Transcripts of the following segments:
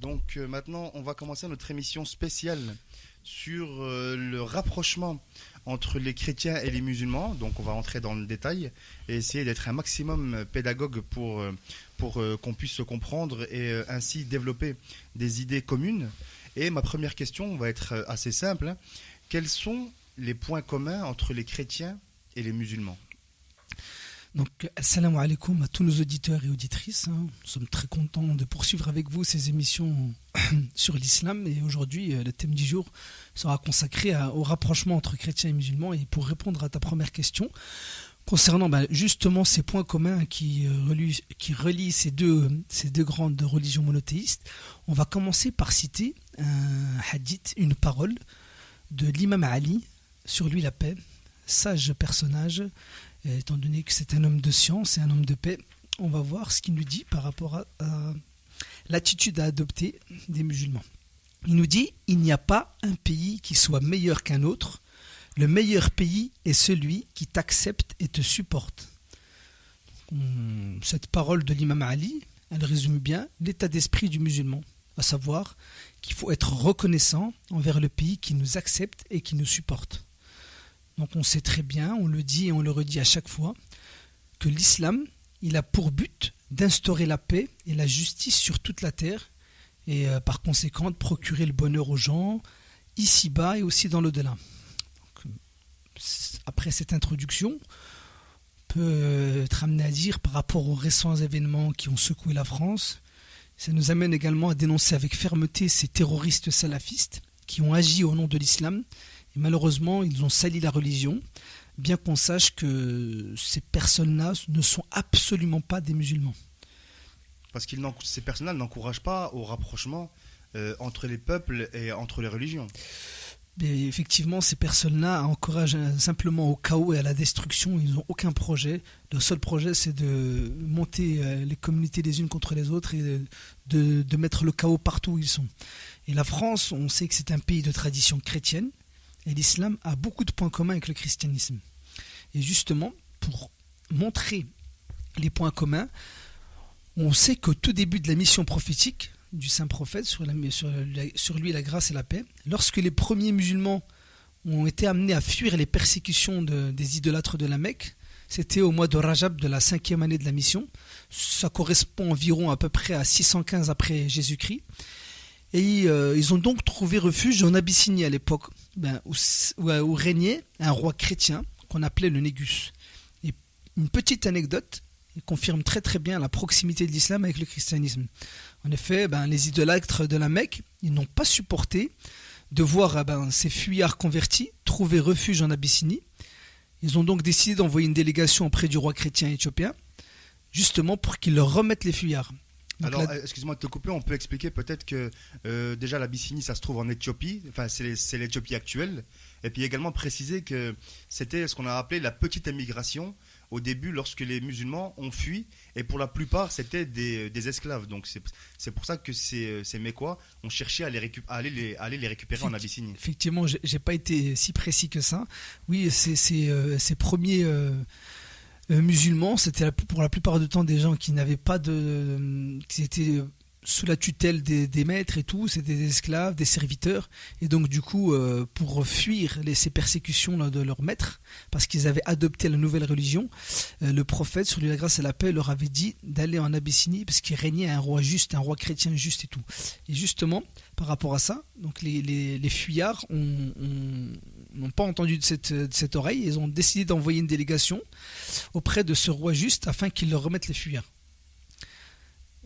Donc maintenant, on va commencer notre émission spéciale sur le rapprochement entre les chrétiens et les musulmans. Donc on va entrer dans le détail et essayer d'être un maximum pédagogue pour qu'on puisse se comprendre et ainsi développer des idées communes. Et ma première question va être assez simple. Quels sont les points communs entre les chrétiens et les musulmans ? Donc, assalamu alaikum à tous nos auditeurs et auditrices. Nous sommes très contents de poursuivre avec vous ces émissions sur l'islam. Et aujourd'hui, le thème du jour sera consacré au rapprochement entre chrétiens et musulmans. Et pour répondre à ta première question, concernant justement ces points communs qui relient ces deux grandes religions monothéistes, on va commencer par citer un hadith, une parole de l'imam Ali, sur lui la paix, sage personnage. Étant donné que c'est un homme de science et un homme de paix, on va voir ce qu'il nous dit par rapport à l'attitude à adopter des musulmans. Il nous dit « Il n'y a pas un pays qui soit meilleur qu'un autre. Le meilleur pays est celui qui t'accepte et te supporte. » Cette parole de l'imam Ali, elle résume bien l'état d'esprit du musulman, à savoir qu'il faut être reconnaissant envers le pays qui nous accepte et qui nous supporte. Donc on sait très bien, on le dit et on le redit à chaque fois, que l'islam, il a pour but d'instaurer la paix et la justice sur toute la terre et par conséquent de procurer le bonheur aux gens, ici-bas et aussi dans l'au-delà. Donc, après cette introduction, on peut être amené à dire par rapport aux récents événements qui ont secoué la France, ça nous amène également à dénoncer avec fermeté ces terroristes salafistes qui ont agi au nom de l'islam. Et malheureusement, ils ont sali la religion, bien qu'on sache que ces personnes-là ne sont absolument pas des musulmans. Parce que ces personnes-là n'encouragent pas au rapprochement entre les peuples et entre les religions. Mais effectivement, ces personnes-là encouragent simplement au chaos et à la destruction. Ils n'ont aucun projet. Le seul projet, c'est de monter les communautés les unes contre les autres et de mettre le chaos partout où ils sont. Et la France, on sait que c'est un pays de tradition chrétienne. Et l'islam a beaucoup de points communs avec le christianisme. Et justement, pour montrer les points communs, on sait qu'au tout début de la mission prophétique du saint prophète, sur lui la grâce et la paix, lorsque les premiers musulmans ont été amenés à fuir les persécutions des idolâtres de la Mecque, c'était au mois de Rajab de la 5e année de la mission. Ça correspond environ à peu près à 615 après Jésus-Christ. Et ils ont donc trouvé refuge en Abyssinie à l'époque, où régnait un roi chrétien qu'on appelait le Négus. Et une petite anecdote confirme très très bien la proximité de l'islam avec le christianisme. En effet, les idolâtres de la Mecque, ils n'ont pas supporté de voir ces fuyards convertis trouver refuge en Abyssinie. Ils ont donc décidé d'envoyer une délégation auprès du roi chrétien éthiopien, justement pour qu'il leur remette les fuyards. Donc alors, excuse-moi de te couper, on peut expliquer peut-être que déjà l'Abyssinie, ça se trouve en Éthiopie, enfin c'est l'Éthiopie actuelle, et puis également préciser que c'était ce qu'on a appelé la petite émigration au début lorsque les musulmans ont fui, et pour la plupart c'était des esclaves, donc c'est pour ça que ces Mécois ont cherché à aller les récupérer en Abyssinie. Effectivement, j'ai pas été si précis que ça. Oui, ces premiers... musulmans, c'était pour la plupart du temps des gens qui n'avaient pas qui étaient sous la tutelle des maîtres et tout, c'était des esclaves, des serviteurs, et donc du coup pour fuir ces persécutions là, de leurs maîtres, parce qu'ils avaient adopté la nouvelle religion, le prophète, sur lui la grâce et la paix, leur avait dit d'aller en Abyssinie parce qu'il régnait un roi juste, un roi chrétien juste et tout. Et justement, par rapport à ça, donc les fuyards n'ont pas entendu de cette oreille, ils ont décidé d'envoyer une délégation auprès de ce roi juste afin qu'il leur remette les fuyards.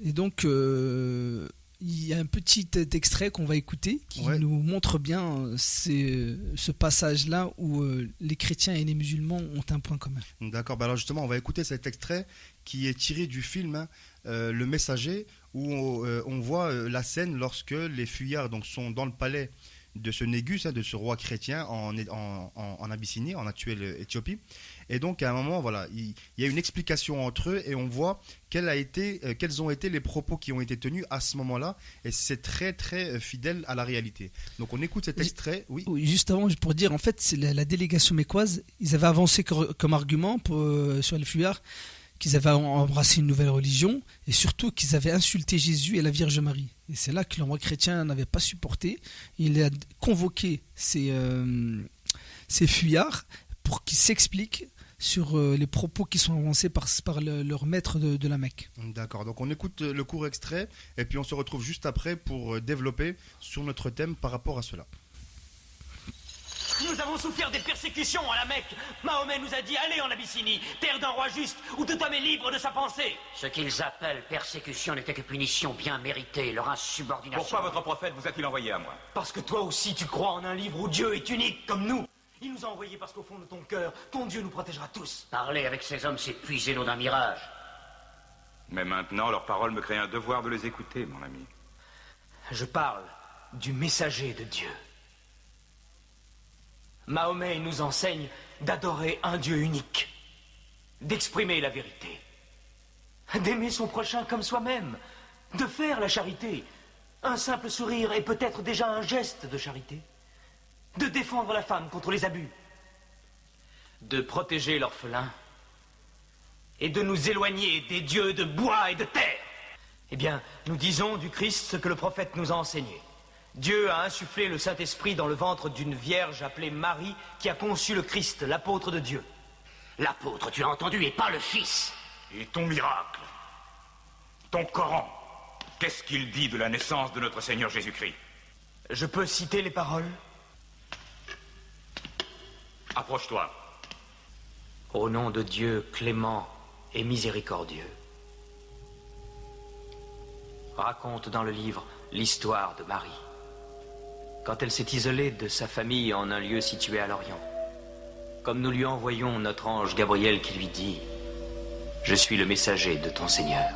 Et donc il y a un petit extrait qu'on va écouter qui nous montre bien ce passage-là où les chrétiens et les musulmans ont un point commun. D'accord, alors justement on va écouter cet extrait qui est tiré du film Le Messager, où on voit la scène lorsque les fuyards donc, sont dans le palais de ce Négus, de ce roi chrétien en Abyssinie, en actuelle Éthiopie. Et donc à un moment, voilà, il y a une explication entre eux et on voit quels ont été les propos qui ont été tenus à ce moment-là. Et c'est très très fidèle à la réalité. Donc on écoute cet extrait. Oui, juste avant, pour dire, en fait, c'est la délégation mécoise, ils avaient avancé comme argument sur les fuyards qu'ils avaient embrassé une nouvelle religion et surtout qu'ils avaient insulté Jésus et la Vierge Marie. Et c'est là que le roi chrétien n'avait pas supporté. Il a convoqué ces fuyards pour qu'ils s'expliquent sur les propos qui sont avancés par leur maître de la Mecque. D'accord, donc on écoute le court extrait et puis on se retrouve juste après pour développer sur notre thème par rapport à cela. Nous avons souffert des persécutions à la Mecque. Mahomet nous a dit allez en Abyssinie, terre d'un roi juste, où tout homme est libre de sa pensée. Ce qu'ils appellent persécution n'était que punition bien méritée, leur insubordination. Pourquoi votre prophète vous a-t-il envoyé à moi? Parce que toi aussi tu crois en un livre où Dieu est unique comme nous. Il nous a envoyés parce qu'au fond de ton cœur, ton Dieu nous protégera tous. Parler avec ces hommes, c'est puiser l'eau d'un mirage. Mais maintenant, leurs paroles me créent un devoir de les écouter, mon ami. Je parle du messager de Dieu. Mahomet nous enseigne d'adorer un Dieu unique, d'exprimer la vérité, d'aimer son prochain comme soi-même, de faire la charité. Un simple sourire est peut-être déjà un geste de charité, de défendre la femme contre les abus, de protéger l'orphelin et de nous éloigner des dieux de bois et de terre. Eh bien, nous disons du Christ ce que le prophète nous a enseigné. Dieu a insufflé le Saint-Esprit dans le ventre d'une vierge appelée Marie qui a conçu le Christ, l'apôtre de Dieu. L'apôtre, tu as entendu, et pas le fils. Et ton miracle, ton Coran, qu'est-ce qu'il dit de la naissance de notre Seigneur Jésus-Christ? Je peux citer les paroles? Approche-toi. Au nom de Dieu clément et miséricordieux. Raconte dans le livre l'histoire de Marie. Quand elle s'est isolée de sa famille en un lieu situé à l'Orient, comme nous lui envoyons notre ange Gabriel qui lui dit « Je suis le messager de ton Seigneur.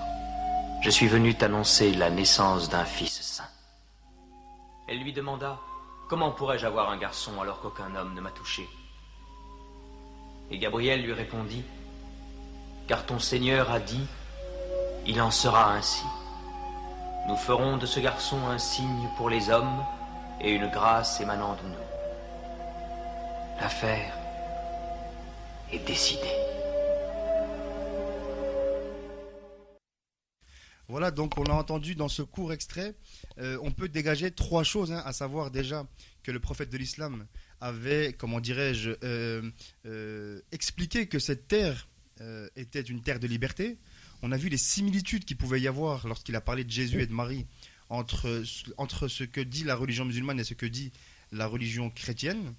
Je suis venu t'annoncer la naissance d'un fils saint. » Elle lui demanda « Comment pourrais-je avoir un garçon alors qu'aucun homme ne m'a touché ?» Et Gabriel lui répondit « Car ton Seigneur a dit « Il en sera ainsi. Nous ferons de ce garçon un signe pour les hommes et une grâce émanant de nous. » L'affaire est décidée. Voilà, donc on a entendu dans ce court extrait, on peut dégager trois choses, à savoir déjà que le prophète de l'islam avait, comment dirais-je, expliqué que cette terre était une terre de liberté. On a vu les similitudes qu'il pouvait y avoir lorsqu'il a parlé de Jésus et de Marie entre ce que dit la religion musulmane et ce que dit la religion chrétienne.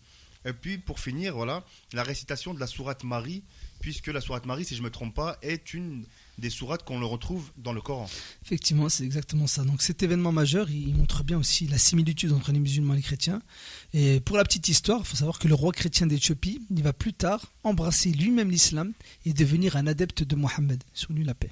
Et puis pour finir, voilà, la récitation de la sourate Marie, puisque la sourate Marie, si je ne me trompe pas, est une des sourates qu'on le retrouve dans le Coran. Effectivement, c'est exactement ça. Donc cet événement majeur, il montre bien aussi la similitude entre les musulmans et les chrétiens. Et pour la petite histoire, il faut savoir que le roi chrétien d'Éthiopie, il va plus tard embrasser lui-même l'islam et devenir un adepte de Mohammed, sur lui la paix.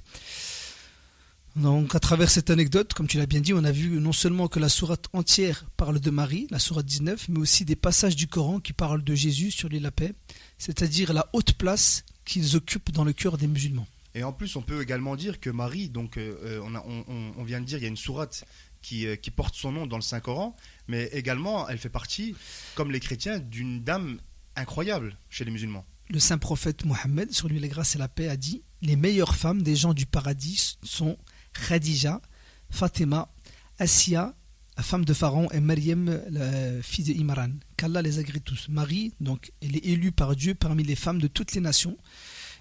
Donc à travers cette anecdote, comme tu l'as bien dit, on a vu non seulement que la sourate entière parle de Marie, la sourate 19, mais aussi des passages du Coran qui parlent de Jésus, sur lui la paix, c'est-à-dire la haute place qu'ils occupent dans le cœur des musulmans. Et en plus, on peut également dire que Marie, donc on vient de dire, il y a une sourate qui porte son nom dans le Saint-Coran, mais également, elle fait partie, comme les chrétiens, d'une dame incroyable chez les musulmans. Le saint prophète Mohammed, sur lui la grâce et la paix, a dit « Les meilleures femmes des gens du paradis sont Khadija, Fatima, Assia, la femme de Pharaon, et Maryam, la fille de Imran. Qu'Allah les agrée tous. » Marie, donc, elle est élue par Dieu parmi les femmes de toutes les nations.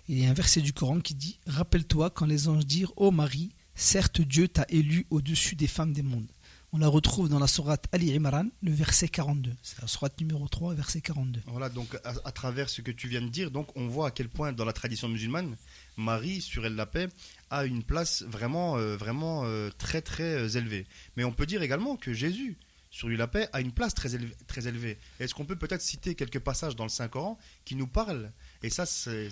Il y a un verset du Coran qui dit « Rappelle-toi quand les anges dirent « Ô Marie, certes Dieu t'a élue au-dessus des femmes des mondes. » On la retrouve dans la sourate Ali Imran, le verset 42. C'est la sourate numéro 3, verset 42. Voilà, donc à travers ce que tu viens de dire, donc on voit à quel point dans la tradition musulmane, Marie, sur elle la paix, a une place vraiment très très élevée. Mais on peut dire également que Jésus, sur lui la paix, a une place très élevée. Est-ce qu'on peut peut-être citer quelques passages dans le Saint-Coran qui nous parlent? Et ça, c'est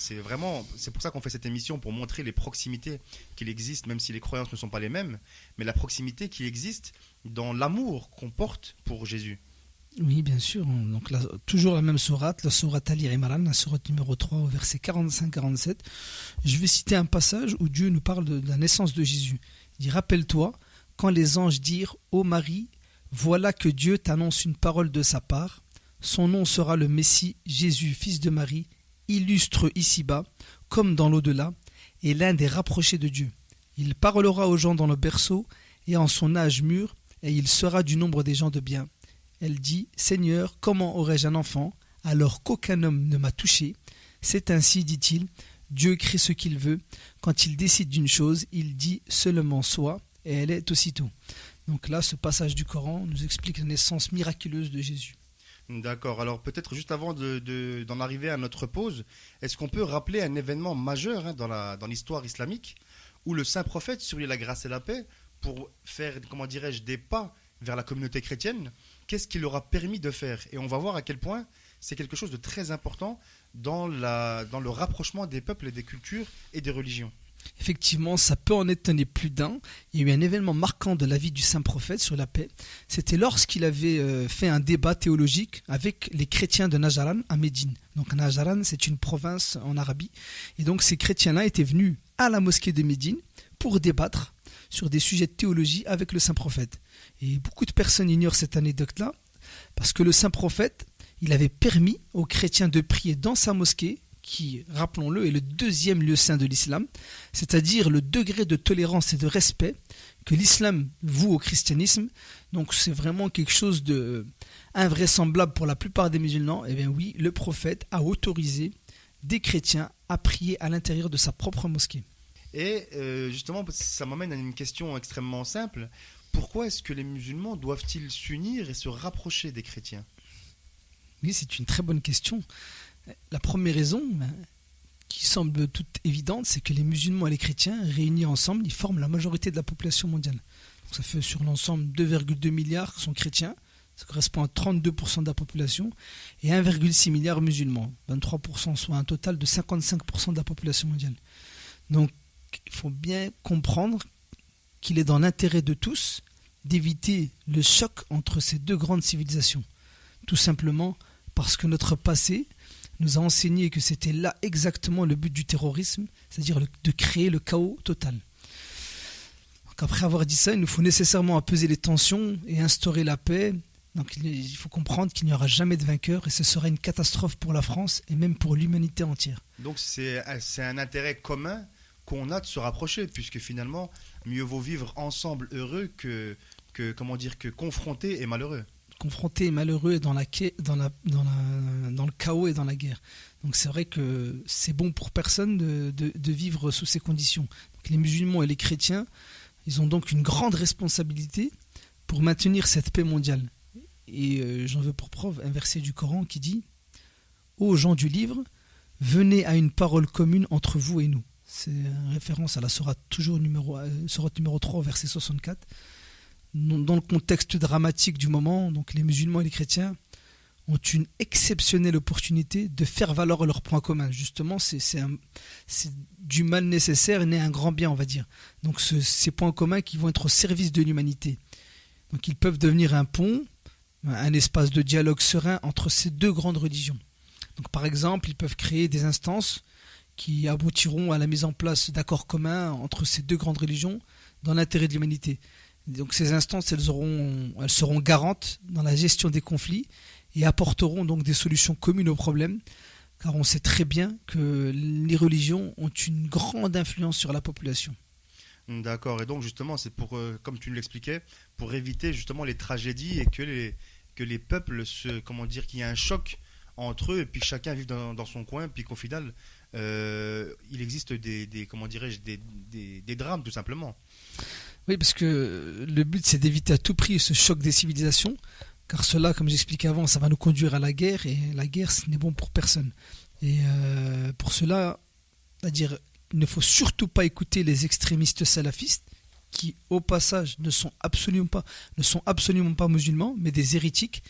pour ça qu'on fait cette émission, pour montrer les proximités qu'il existe, même si les croyances ne sont pas les mêmes, mais la proximité qui existe dans l'amour qu'on porte pour Jésus. Oui, bien sûr. Donc là, toujours la même sourate, la sourate Ali Imran, la sourate numéro 3, au verset 45-47. Je vais citer un passage où Dieu nous parle de la naissance de Jésus. Il dit « Rappelle-toi, quand les anges dirent « Ô Marie, voilà que Dieu t'annonce une parole de sa part. Son nom sera le Messie, Jésus, fils de Marie, illustre ici-bas, comme dans l'au-delà, et l'un des rapprochés de Dieu. Il parlera aux gens dans le berceau et en son âge mûr, et il sera du nombre des gens de bien. Elle dit, Seigneur, comment aurais-je un enfant, alors qu'aucun homme ne m'a touché? C'est ainsi, dit-il, Dieu crée ce qu'il veut. Quand il décide d'une chose, il dit seulement soit, et elle est aussitôt. Donc là, ce passage du Coran nous explique la naissance miraculeuse de Jésus. D'accord. Alors peut-être juste avant d'en arriver à notre pause, est-ce qu'on peut rappeler un événement majeur dans l'histoire islamique où le saint prophète, sur lui la grâce et la paix, pour faire, comment dirais-je, des pas vers la communauté chrétienne, qu'est-ce qu'il leur a permis de faire? Et on va voir à quel point c'est quelque chose de très important dans le rapprochement des peuples et des cultures et des religions. Effectivement, ça peut en étonner plus d'un. Il y a eu un événement marquant de la vie du saint prophète sur la paix. C'était lorsqu'il avait fait un débat théologique avec les chrétiens de Najran à Médine. Donc Najran, c'est une province en Arabie. Et donc ces chrétiens-là étaient venus à la mosquée de Médine pour débattre sur des sujets de théologie avec le saint prophète. Et beaucoup de personnes ignorent cette anecdote-là parce que le saint prophète, il avait permis aux chrétiens de prier dans sa mosquée, qui, rappelons-le, est le deuxième lieu saint de l'islam, c'est-à-dire le degré de tolérance et de respect que l'islam voue au christianisme. Donc c'est vraiment quelque chose de invraisemblable pour la plupart des musulmans. Eh bien oui, le prophète a autorisé des chrétiens à prier à l'intérieur de sa propre mosquée. Et justement, ça m'amène à une question extrêmement simple. Pourquoi est-ce que les musulmans doivent-ils s'unir et se rapprocher des chrétiens? Oui, c'est une très bonne question. La première raison, qui semble toute évidente, c'est que les musulmans et les chrétiens, réunis ensemble, ils forment la majorité de la population mondiale. Donc ça fait sur l'ensemble 2,2 milliards sont chrétiens, ça correspond à 32% de la population, et 1,6 milliard musulmans, 23%, soit un total de 55% de la population mondiale. Donc il faut bien comprendre qu'il est dans l'intérêt de tous d'éviter le choc entre ces deux grandes civilisations. Tout simplement parce que notre passé nous a enseigné que c'était là exactement le but du terrorisme, c'est-à-dire de créer le chaos total. Donc après avoir dit ça, il nous faut nécessairement apaiser les tensions et instaurer la paix. Donc il faut comprendre qu'il n'y aura jamais de vainqueur et ce sera une catastrophe pour la France et même pour l'humanité entière. Donc c'est un intérêt commun qu'on a de se rapprocher, puisque finalement, mieux vaut vivre ensemble heureux que confrontés et malheureux. Confronté et malheureux dans le chaos et dans la guerre. Donc c'est vrai que c'est bon pour personne de vivre sous ces conditions. Donc les musulmans et les chrétiens, ils ont donc une grande responsabilité pour maintenir cette paix mondiale. Et j'en veux pour preuve un verset du Coran qui dit « Ô gens du livre, venez à une parole commune entre vous et nous ». C'est une référence à la sourate numéro 3, verset 64. Dans le contexte dramatique du moment, donc les musulmans et les chrétiens ont une exceptionnelle opportunité de faire valoir leurs points communs. Justement, c'est du mal nécessaire né un grand bien, on va dire. Donc ces points communs qui vont être au service de l'humanité. Donc ils peuvent devenir un pont, un espace de dialogue serein entre ces deux grandes religions. Donc par exemple, ils peuvent créer des instances qui aboutiront à la mise en place d'accords communs entre ces deux grandes religions dans l'intérêt de l'humanité. Donc ces instances, elles seront garantes dans la gestion des conflits et apporteront donc des solutions communes aux problèmes, car on sait très bien que les religions ont une grande influence sur la population. D'accord, et donc justement, c'est pour, comme tu l'expliquais, pour éviter justement les tragédies et que les peuples qu'il y ait un choc entre eux et puis que chacun vive dans son coin, puis qu'au final, il existe des drames tout simplement. Oui, parce que le but, c'est d'éviter à tout prix ce choc des civilisations, car cela, comme j'expliquais avant, ça va nous conduire à la guerre, et la guerre, ce n'est bon pour personne. Et pour cela, c'est-à-dire, il ne faut surtout pas écouter les extrémistes salafistes, qui, au passage, ne sont absolument pas musulmans, mais des hérétiques,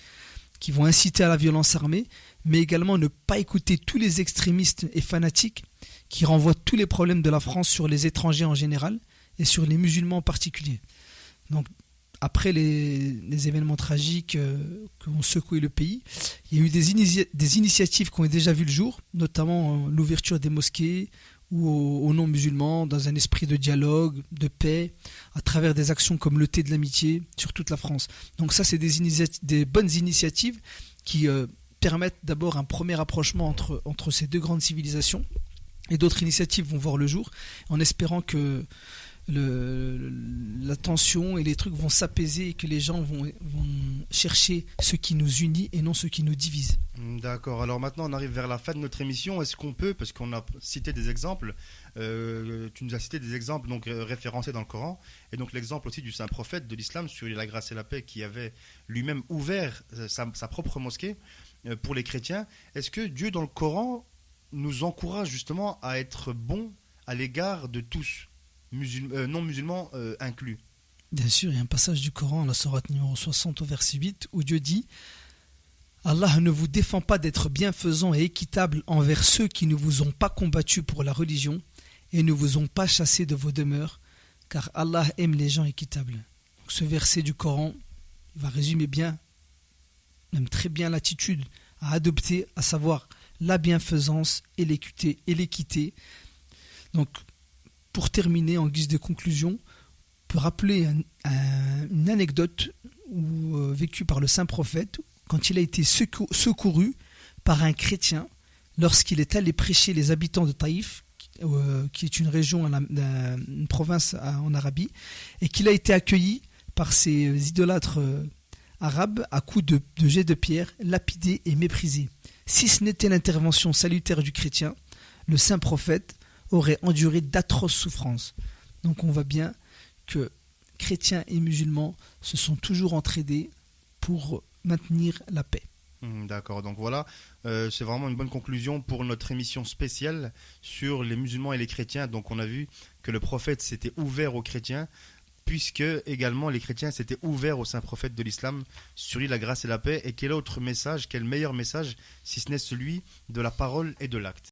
qui vont inciter à la violence armée, mais également ne pas écouter tous les extrémistes et fanatiques, qui renvoient tous les problèmes de la France sur les étrangers en général, et sur les musulmans en particulier. Donc, après les événements tragiques qui ont secoué le pays, il y a eu des initiatives qui ont déjà vu le jour, notamment l'ouverture des mosquées ou aux non-musulmans, dans un esprit de dialogue, de paix, à travers des actions comme le thé de l'amitié sur toute la France. Donc ça, c'est des bonnes initiatives qui permettent d'abord un premier rapprochement entre ces deux grandes civilisations, Et d'autres initiatives vont voir le jour, en espérant que la tension et les trucs vont s'apaiser et que les gens vont chercher ce qui nous unit et non ce qui nous divise. D'accord, alors maintenant on arrive vers la fin de notre émission. Est-ce qu'on peut, parce qu'on a cité des exemples, tu nous as cité des exemples donc référencés dans le Coran, et donc l'exemple aussi du saint prophète de l'islam sur la grâce et la paix qui avait lui-même ouvert sa propre mosquée pour les chrétiens. Est-ce que Dieu dans le Coran nous encourage justement à être bons à l'égard de tous, non musulmans inclus? Bien sûr, il y a un passage du Coran, la sourate numéro 60 au verset 8, où Dieu dit « Allah ne vous défend pas d'être bienfaisant et équitable envers ceux qui ne vous ont pas combattu pour la religion et ne vous ont pas chassé de vos demeures, car Allah aime les gens équitables. » Donc, ce verset du Coran va résumer bien, même très bien l'attitude à adopter, à savoir la bienfaisance et l'équité. Donc, pour terminer, en guise de conclusion, on peut rappeler une anecdote vécue par le saint prophète quand il a été secouru par un chrétien lorsqu'il est allé prêcher les habitants de Taïf, qui est une région, une province en Arabie, et qu'il a été accueilli par ces idolâtres arabes à coups de jets de pierre, lapidés et méprisés. Si ce n'était l'intervention salutaire du chrétien, le saint prophète aurait enduré d'atroces souffrances. Donc on voit bien que chrétiens et musulmans se sont toujours entraidés pour maintenir la paix. D'accord, donc voilà, c'est vraiment une bonne conclusion pour notre émission spéciale sur les musulmans et les chrétiens. Donc on a vu que le prophète s'était ouvert aux chrétiens, puisque également les chrétiens s'étaient ouverts au saint prophète de l'islam sur lui la grâce et la paix. Et quel autre message, quel meilleur message, si ce n'est celui de la parole et de l'acte.